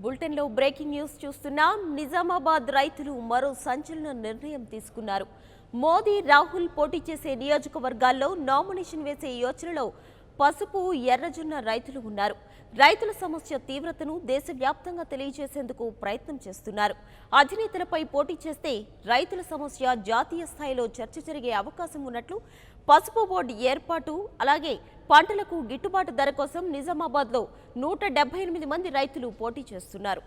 బులెటిన్లో breaking news చూస్తున్నాం. నిజామాబాద్ రైతులు మరో సంచలన నిర్ణయం తీసుకున్నారు. మోదీ రాహుల్ పోటీ చేసే నియోజకవర్గాల్లో నామినేషన్ వేసే యోచనలో పసుపు ఎర్రజొన్న రైతులు ఉన్నారు. రైతుల సమస్య తీవ్రతను దేశవ్యాప్తంగా తెలియజేసేందుకు ప్రయత్నం చేస్తున్నారు. అధినేతలపై పోటీ చేస్తే రైతుల సమస్య జాతీయ స్థాయిలో చర్చ జరిగే అవకాశం ఉన్నట్లు పసుపు బోర్డు ఏర్పాటు, అలాగే పంటలకు గిట్టుబాటు ధర కోసం నిజామాబాద్లో 178 మంది రైతులు పోటీ చేస్తున్నారు.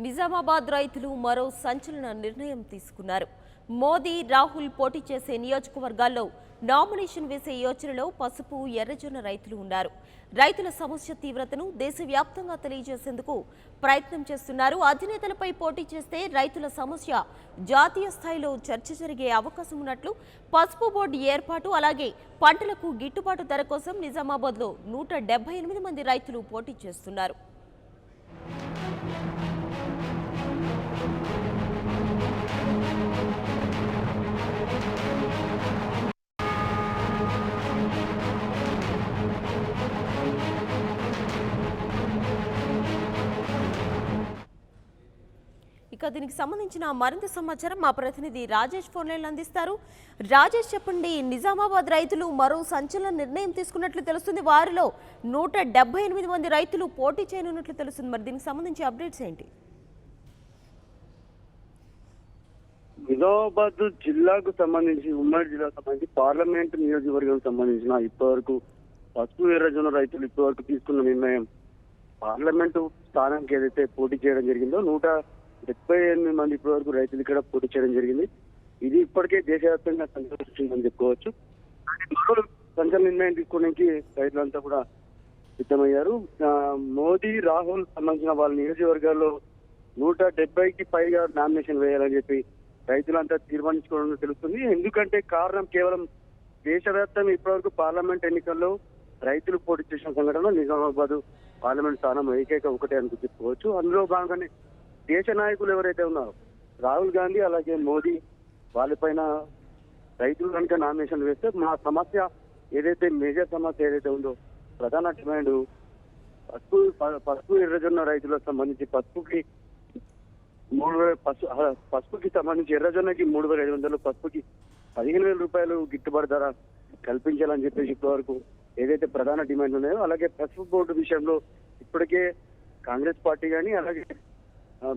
నిజామాబాద్ రైతులు మరో సంచలన నిర్ణయం తీసుకున్నారు. మోదీ రాహుల్ పోటీ చేసే నియోజకవర్గాల్లో నామినేషన్ వేసే యోచనలో పసుపు ఎర్రజొన్న రైతులు ఉన్నారు. రైతుల సమస్య తీవ్రతను దేశవ్యాప్తంగా తెలియజేసేందుకు ప్రయత్నం చేస్తున్నారు. అధినేతలపై పోటీ చేస్తే రైతుల సమస్య జాతీయ స్థాయిలో చర్చ జరిగే అవకాశం ఉన్నట్లు పసుపు బోర్డు ఏర్పాటు, అలాగే పంటలకు గిట్టుబాటు ధర కోసం నిజామాబాద్లో 178 మంది రైతులు పోటీ చేస్తున్నారు. ఇక దీనికి సంబంధించిన మరింత సమాచారం మా ప్రతినిధి రాజేష్ ఫోన్ లైన్లో అందిస్తారు. రాజేష్, చెప్పండి, నిజామాబాద్ రైతులు మరో సంచలన నిర్ణయం తీసుకున్నట్లు తెలుస్తుంది. వారిలో 178 మంది రైతులు పోటీ చేయనున్నట్లు తెలుస్తుంది. మరి దీనికి సంబంధించి అప్డేట్స్ ఏంటి? నిజామాబాద్ జిల్లాకు సంబంధించి, ఉమ్మడి జిల్లాకు సంబంధించి పార్లమెంట్ నియోజకవర్గం సంబంధించిన ఇప్పటివరకు పసుపు ఎర్రజొన్న రైతులు ఇప్పటివరకు తీసుకున్న నిర్ణయం, పార్లమెంటు స్థానానికి ఏదైతే పోటీ చేయడం జరిగిందో 178 మంది ఇప్పటివరకు రైతులు ఇక్కడ పోటీ చేయడం జరిగింది. ఇది ఇప్పటికే దేశవ్యాప్తంగా సంచలనం చెప్పుకోవచ్చు. సంచలన నిర్ణయం తీసుకోవడానికి రైతులంతా కూడా సిద్ధమయ్యారు. మోదీ రాహుల్ సంబంధించిన వాళ్ళ నియోజకవర్గాల్లో 170కి పైగా నామినేషన్ వేయాలని చెప్పి రైతులంతా తీర్మానించుకోవడం తెలుస్తుంది. ఎందుకంటే కారణం కేవలం దేశవ్యాప్తంగా ఇప్పటివరకు పార్లమెంట్ ఎన్నికల్లో రైతులు పోటీ చేసిన సంఘటనలో నిజామాబాద్ పార్లమెంట్ స్థానం ఏకైక ఒకటే అని చెప్పుకోవచ్చు. అందులో భాగంగానే దేశ నాయకులు ఎవరైతే ఉన్నారో రాహుల్ గాంధీ అలాగే మోదీ వాళ్ళపైన రైతులు కనుక నామినేషన్ వేస్తే మా సమస్య ఏదైతే మేజర్ సమస్య ఏదైతే ఉందో, ప్రధాన డిమాండ్ పసుపు ఎర్రజొన్న రైతులకు సంబంధించి పసుపుకి సంబంధించి ఎర్రజొన్నకి 3,500, పసుపుకి 15,000 రూపాయలు గిట్టుబాటు ధర కల్పించాలని చెప్పేసి ఇప్పటివరకు ఏదైతే ప్రధాన డిమాండ్ ఉన్నాయో, అలాగే పసుపు బోర్డు విషయంలో ఇప్పటికే కాంగ్రెస్ పార్టీ కానీ అలాగే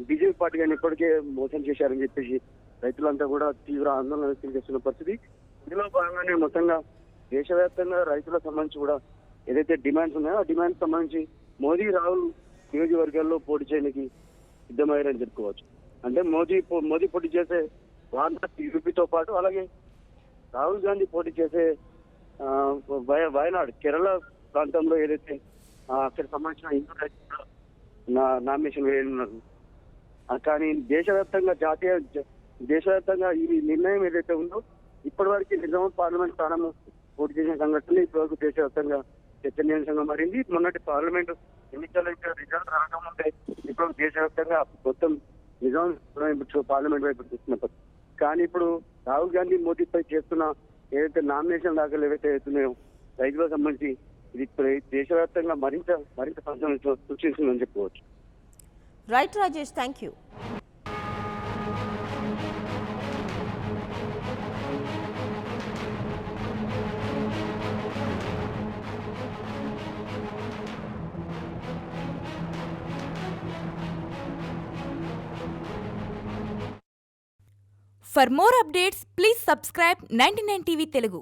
బీజేపీ పార్టీ కానీ ఇప్పటికే మోసం చేశారని చెప్పేసి రైతులంతా కూడా తీవ్ర ఆందోళన వ్యక్తం చేస్తున్న పరిస్థితి. ఇందులో భాగంగానే మొత్తంగా దేశవ్యాప్తంగా రైతులకు సంబంధించి కూడా ఏదైతే డిమాండ్స్ ఉన్నాయో ఆ డిమాండ్స్ సంబంధించి మోదీ రాహుల్ నియోజకవర్గాల్లో పోటీ చేయడానికి సిద్ధమయ్యారని చెప్పుకోవచ్చు. అంటే మోదీ పోటీ చేసే వారణాసి యూపీతో పాటు అలాగే రాహుల్ గాంధీ పోటీ చేసే వయనాడు కేరళ ప్రాంతంలో ఏదైతే అక్కడ సంబంధించిన హిందూ రైతులు నామినేషన్ వేయనున్నారు. కానీ దేశవ్యాప్తంగా ఈ నిర్ణయం ఏదైతే ఉందో ఇప్పటివరకు నిజామాబాద్ పార్లమెంట్ స్థానం పోటీ చేసిన సంఘటనలు ఇప్పటివరకు దేశవ్యాప్తంగా చర్చనీయాంశంగా మారింది. మొన్నటి పార్లమెంట్ ఎన్నికల్లో ఇక్కడ రిజల్ట్ రాకముందే ఇప్పుడు దేశవ్యాప్తంగా మొత్తం నిజామాబాద్ పార్లమెంట్ వైపు చూస్తున్నప్పుడు, కానీ ఇప్పుడు రాహుల్ గాంధీ మోదీపై చేస్తున్న ఏదైతే నామినేషన్ దాఖలు ఏవైతే అవుతున్నాయో రైతులకు సంబంధించి ఇది దేశవ్యాప్తంగా మరింత సంచలనం సృష్టిస్తుందని చెప్పుకోవచ్చు. Right Rajesh, thank you. For more updates, please subscribe 99 TV Telugu.